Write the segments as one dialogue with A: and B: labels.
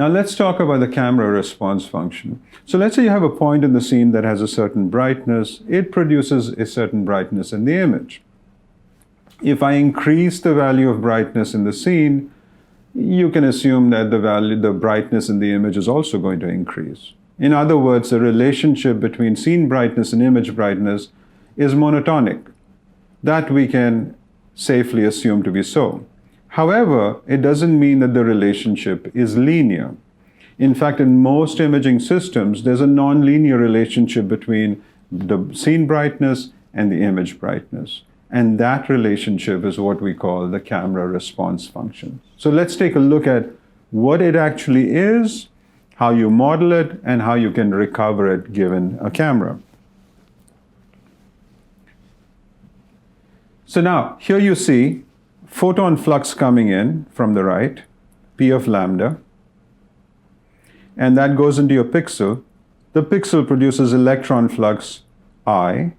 A: Now let's talk about the camera response function. So let's say you have a point in the scene that has a certain brightness. It produces a certain brightness in the image. If I increase the value of brightness in the scene, you can assume that the brightness in the image is also going to increase. In other words, the relationship between scene brightness and image brightness is monotonic. That we can safely assume to be so. However, it doesn't mean that the relationship is linear. In fact, in most imaging systems, there's a nonlinear relationship between the scene brightness and the image brightness. And that relationship is what we call the camera response function. So let's take a look at what it actually is, how you model it, and how you can recover it given a camera. So now, here you see photon flux coming in from the right, P of lambda, and that goes into your pixel. The pixel produces electron flux I,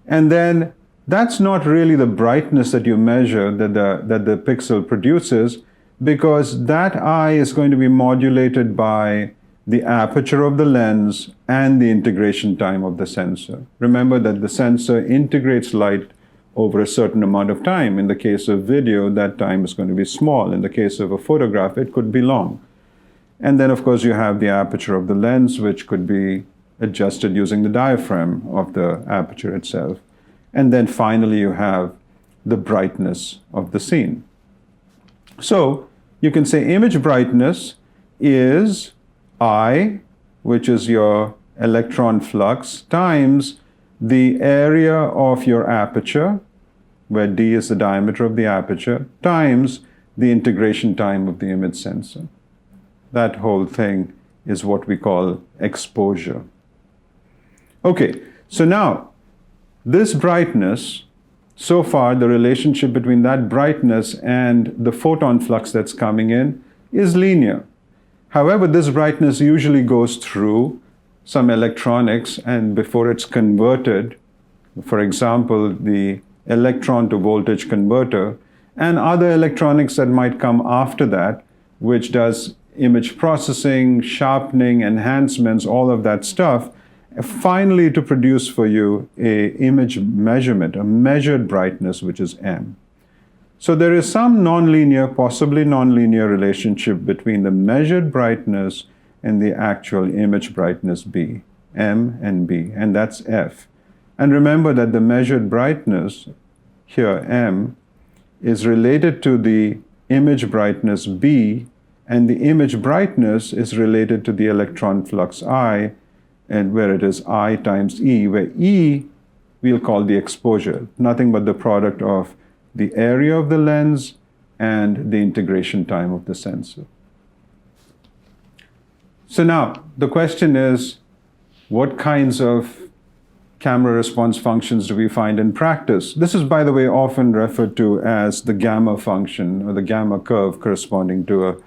A: and then that's not really the brightness that you measure that the pixel produces, because that I is going to be modulated by the aperture of the lens and the integration time of the sensor. Remember that the sensor integrates light over a certain amount of time. In the case of video, that time is going to be small. In the case of a photograph, it could be long. And then, of course, you have the aperture of the lens, which could be adjusted using the diaphragm of the aperture itself. And then finally, you have the brightness of the scene. So you can say image brightness is I, which is your electron flux, times the area of your aperture, where d is the diameter of the aperture, times the integration time of the image sensor. That whole thing is what we call exposure. Okay, so now, this brightness, so far the relationship between that brightness and the photon flux that's coming in is linear. However, this brightness usually goes through some electronics, and before it's converted, for example, the electron to voltage converter and other electronics that might come after that, which does image processing, sharpening, enhancements, all of that stuff, finally to produce for you an image measurement, a measured brightness, which is M. So there is some nonlinear, possibly nonlinear relationship between the measured brightness and the actual image brightness B, M and B, and that's F. And remember that the measured brightness, here M, is related to the image brightness B, and the image brightness is related to the electron flux I, and where it is I times E, where E we'll call the exposure, nothing but the product of the area of the lens and the integration time of the sensor. So now, the question is, what kinds of camera response functions do we find in practice? This is, by the way, often referred to as the gamma function or the gamma curve corresponding to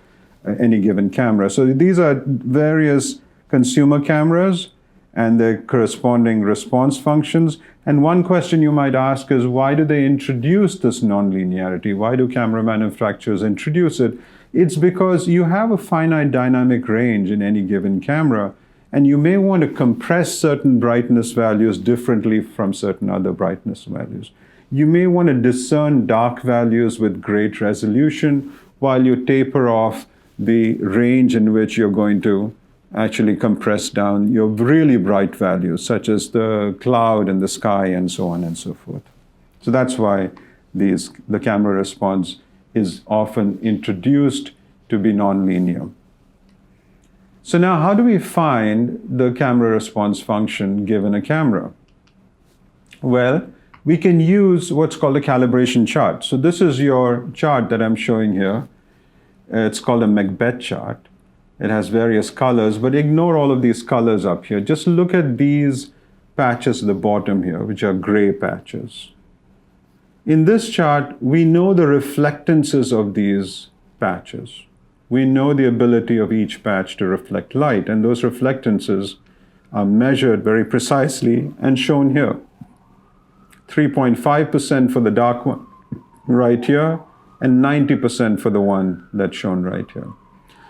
A: any given camera. So these are various consumer cameras and their corresponding response functions. And one question you might ask is, why do they introduce this nonlinearity? Why do camera manufacturers introduce it? It's because you have a finite dynamic range in any given camera, and you may want to compress certain brightness values differently from certain other brightness values. You may want to discern dark values with great resolution while you taper off the range in which you're going to actually compress down your really bright values, such as the cloud and the sky and so on and so forth. So that's why the camera response is often introduced to be nonlinear. So now, how do we find the camera response function given a camera? Well, we can use what's called a calibration chart. So this is your chart that I'm showing here. It's called a Macbeth chart. It has various colors, but ignore all of these colors up here. Just look at these patches at the bottom here, which are gray patches. In this chart, we know the reflectances of these patches. We know the ability of each patch to reflect light, and those reflectances are measured very precisely and shown here. 3.5% for the dark one right here, and 90% for the one that's shown right here.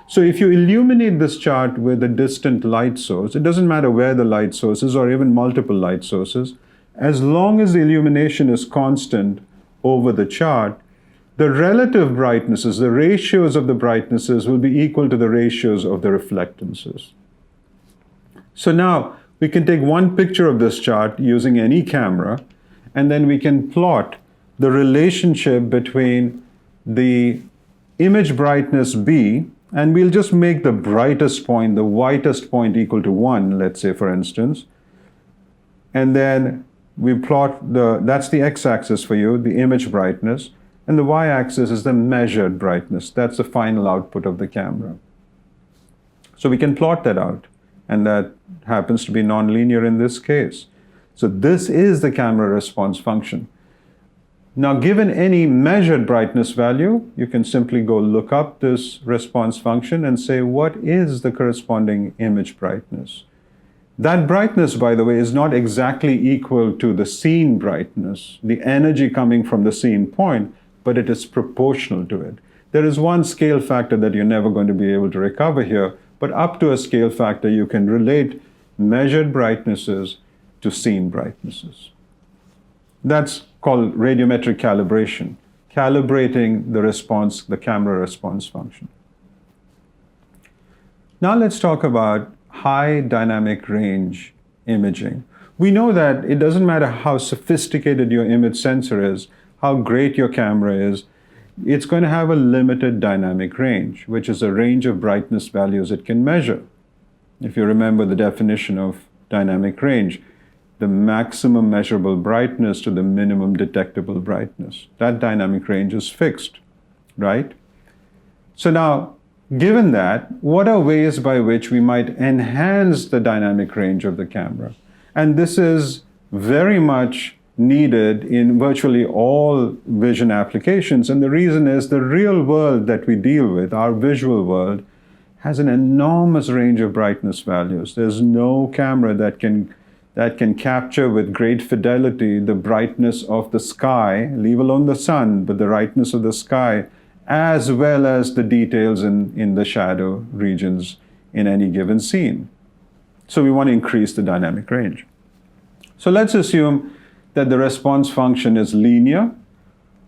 A: So if you illuminate this chart with a distant light source, it doesn't matter where the light source is or even multiple light sources, as long as the illumination is constant over the chart, the relative brightnesses, the ratios of the brightnesses will be equal to the ratios of the reflectances. So now we can take one picture of this chart using any camera, and then we can plot the relationship between the image brightness B, and we'll just make the brightest point, the whitest point, equal to 1, let's say, for instance. And then we plot that's the x-axis for you, the image brightness, and the y-axis is the measured brightness. That's the final output of the camera. So we can plot that out, and that happens to be nonlinear in this case. So this is the camera response function. Now, given any measured brightness value, you can simply go look up this response function and say, what is the corresponding image brightness? That brightness, by the way, is not exactly equal to the scene brightness, the energy coming from the scene point, but it is proportional to it. There is one scale factor that you're never going to be able to recover here, but up to a scale factor, you can relate measured brightnesses to scene brightnesses. That's called radiometric calibration, calibrating the response, the camera response function. Now let's talk about high dynamic range imaging. We know that it doesn't matter how sophisticated your image sensor is, how great your camera is, it's going to have a limited dynamic range, which is a range of brightness values it can measure. If you remember the definition of dynamic range, the maximum measurable brightness to the minimum detectable brightness. That dynamic range is fixed, right? So now, given that, what are ways by which we might enhance the dynamic range of the camera? And this is very much needed in virtually all vision applications. And the reason is the real world that we deal with, our visual world, has an enormous range of brightness values. There's no camera that can capture with great fidelity the brightness of the sky, leave alone the sun, but the brightness of the sky, as well as the details in the shadow regions in any given scene. So we want to increase the dynamic range. So let's assume that the response function is linear,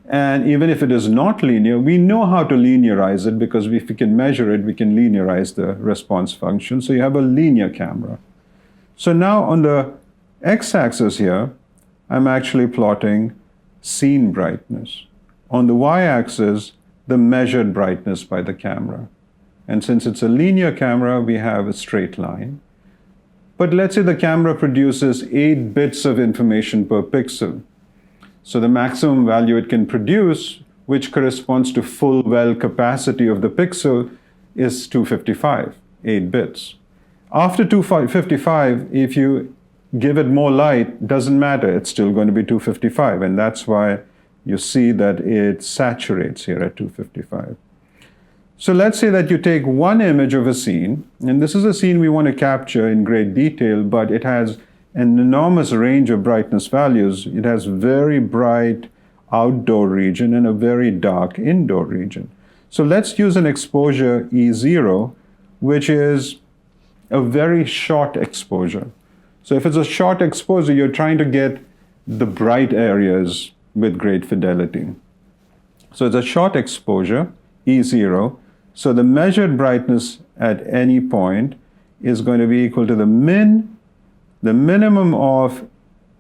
A: and even if it is not linear, we know how to linearize it, because if we can measure it, we can linearize the response function. So you have a linear camera. So now on the x-axis here, I'm actually plotting scene brightness. On the y-axis, the measured brightness by the camera. And since it's a linear camera, we have a straight line. But let's say the camera produces 8 bits of information per pixel. So the maximum value it can produce, which corresponds to full well capacity of the pixel, is 255, 8 bits. After 255, if you give it more light, doesn't matter, it's still going to be 255, and that's why you see that it saturates here at 255. So let's say that you take one image of a scene, and this is a scene we want to capture in great detail, but it has an enormous range of brightness values. It has very bright outdoor region and a very dark indoor region. So let's use an exposure E0, which is a very short exposure. So if it's a short exposure, you're trying to get the bright areas with great fidelity. So it's a short exposure, E0. So the measured brightness at any point is going to be equal to the minimum of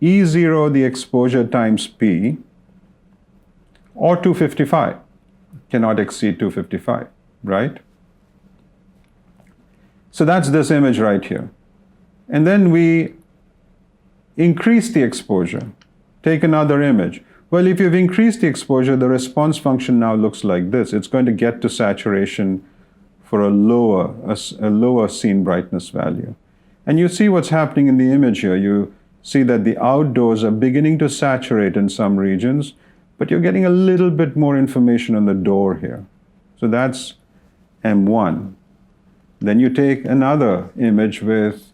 A: E0, the exposure, times P, or 255. Cannot exceed 255, right? So that's this image right here. And then we increase the exposure. Take another image. Well, if you've increased the exposure, the response function now looks like this. It's going to get to saturation for a lower scene brightness value. And you see what's happening in the image here. You see that the outdoors are beginning to saturate in some regions, but you're getting a little bit more information on the door here. So that's M1. Then you take another image with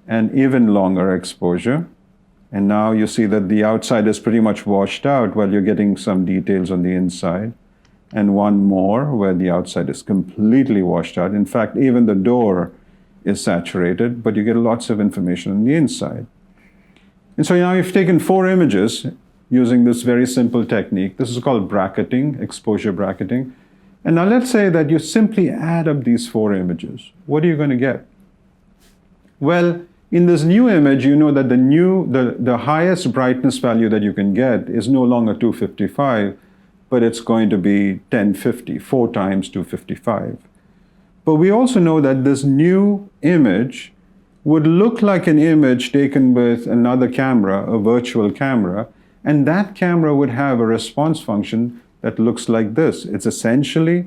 A: an even longer exposure, and now you see that the outside is pretty much washed out while you're getting some details on the inside. and one more where the outside is completely washed out. In fact, even the door is saturated, but you get lots of information on the inside. And so now you've taken 4 images using this very simple technique. This is called bracketing, exposure bracketing. And now let's say that you simply add up these 4 images. What are you going to get? Well, in this new image, you know that the highest brightness value that you can get is no longer 255, but it's going to be 1050, 4 times 255. But we also know that this new image would look like an image taken with another camera, a virtual camera, and that camera would have a response function that looks like this. It's essentially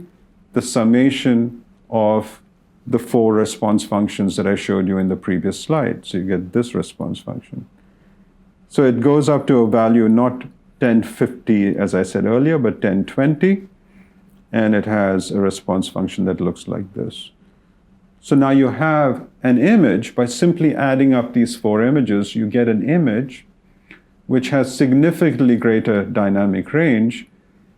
A: the summation of the 4 response functions that I showed you in the previous slide. So you get this response function. So it goes up to a value not 1050, as I said earlier, but 1020, and it has a response function that looks like this. So now you have an image. By simply adding up these 4 images, you get an image which has significantly greater dynamic range,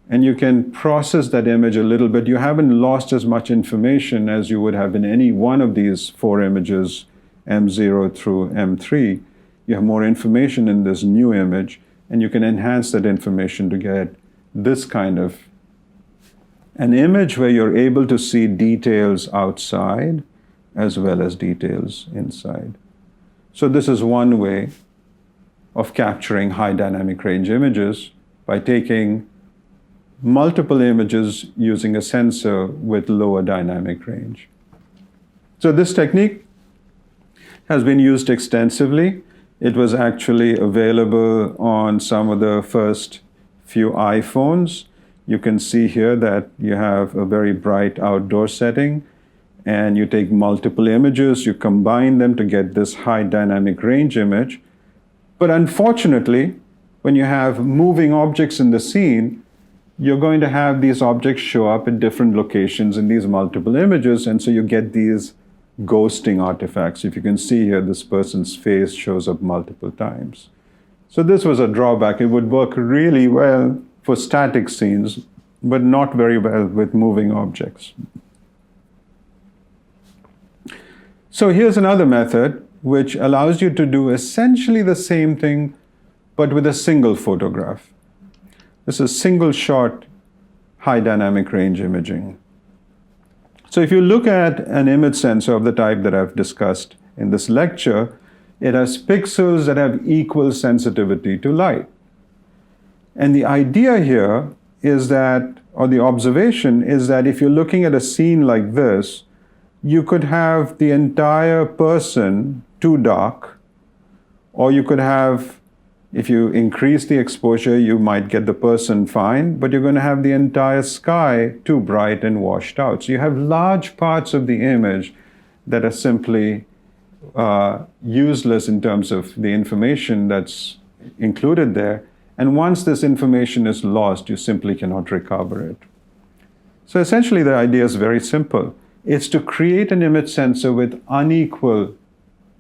A: and you can process that image a little bit. You haven't lost as much information as you would have in any one of these 4 images, M0 through M3. You have more information in this new image, and you can enhance that information to get this kind of an image where you're able to see details outside as well as details inside. So this is one way of capturing high dynamic range images by taking multiple images using a sensor with lower dynamic range. So this technique has been used extensively. It was actually available on some of the first few iPhones. You can see here that you have a very bright outdoor setting, and you take multiple images, you combine them to get this high dynamic range image. But unfortunately, when you have moving objects in the scene, you're going to have these objects show up at different locations in these multiple images, and so you get these ghosting artifacts. If you can see here, this person's face shows up multiple times. So this was a drawback. It would work really well for static scenes, but not very well with moving objects. So here's another method which allows you to do essentially the same thing, but with a single photograph. This is single shot high dynamic range imaging. So if you look at an image sensor of the type that I've discussed in this lecture, it has pixels that have equal sensitivity to light. And the idea here is that, or the observation is that if you're looking at a scene like this, you could have the entire person too dark, or you could have, if you increase the exposure, you might get the person fine, but you're going to have the entire sky too bright and washed out. So you have large parts of the image that are simply useless in terms of the information that's included there. And once this information is lost, you simply cannot recover it. So essentially the idea is very simple. It's to create an image sensor with unequal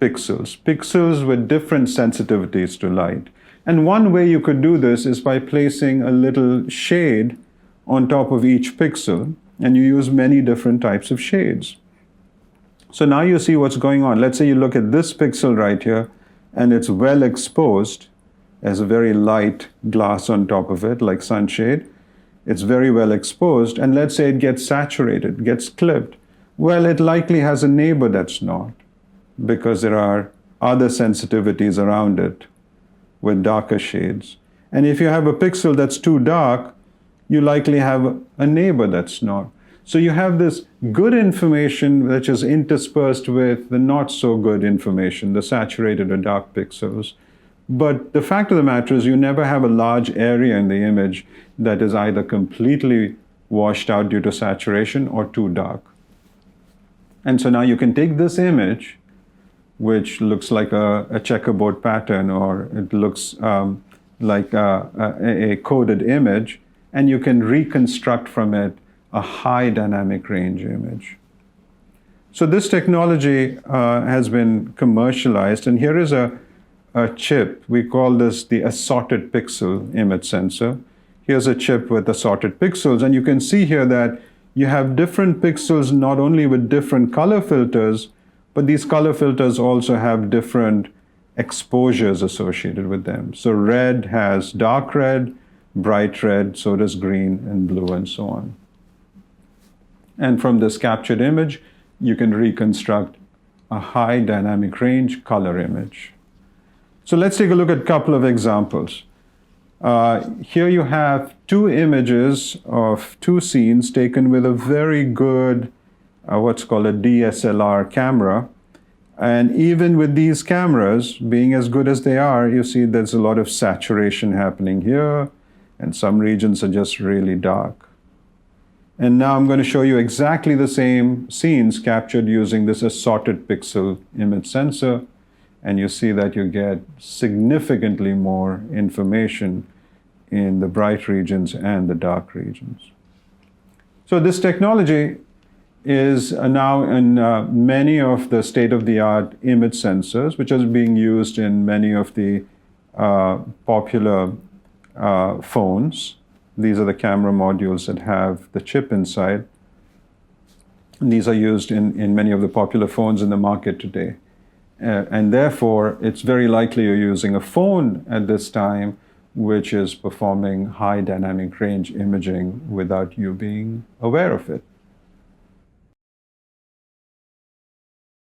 A: pixels, pixels with different sensitivities to light. And one way you could do this is by placing a little shade on top of each pixel, and you use many different types of shades. So now you see what's going on. Let's say you look at this pixel right here, and it's well exposed as a very light glass on top of it, like sunshade. It's very well exposed, and let's say it gets saturated, gets clipped. Well, it likely has a neighbor that's not, because there are other sensitivities around it with darker shades. And if you have a pixel that's too dark, you likely have a neighbor that's not. So you have this good information which is interspersed with the not so good information, the saturated or dark pixels. But the fact of the matter is you never have a large area in the image that is either completely washed out due to saturation or too dark. And so now you can take this image, which looks like a checkerboard pattern, or it looks like a coded image, and you can reconstruct from it a high dynamic range image. So this technology has been commercialized, and here is a chip. We call this the assorted pixel image sensor. Here's a chip with assorted pixels, and you can see here that you have different pixels not only with different color filters, but these color filters also have different exposures associated with them. So red has dark red, bright red, so does green and blue and so on. And from this captured image, you can reconstruct a high dynamic range color image. So let's take a look at a couple of examples. Here you have two images of two scenes taken with a very good, what's called a DSLR camera. And even with these cameras being as good as they are, you see there's a lot of saturation happening here, and some regions are just really dark. And now I'm going to show you exactly the same scenes captured using this assorted pixel image sensor, and you see that you get significantly more information in the bright regions and the dark regions. So this technology is now in many of the state-of-the-art image sensors, which is being used in many of the popular phones. These are the camera modules that have the chip inside. And these are used in many of the popular phones in the market today. And therefore, it's very likely you're using a phone at this time which is performing high dynamic range imaging without you being aware of it.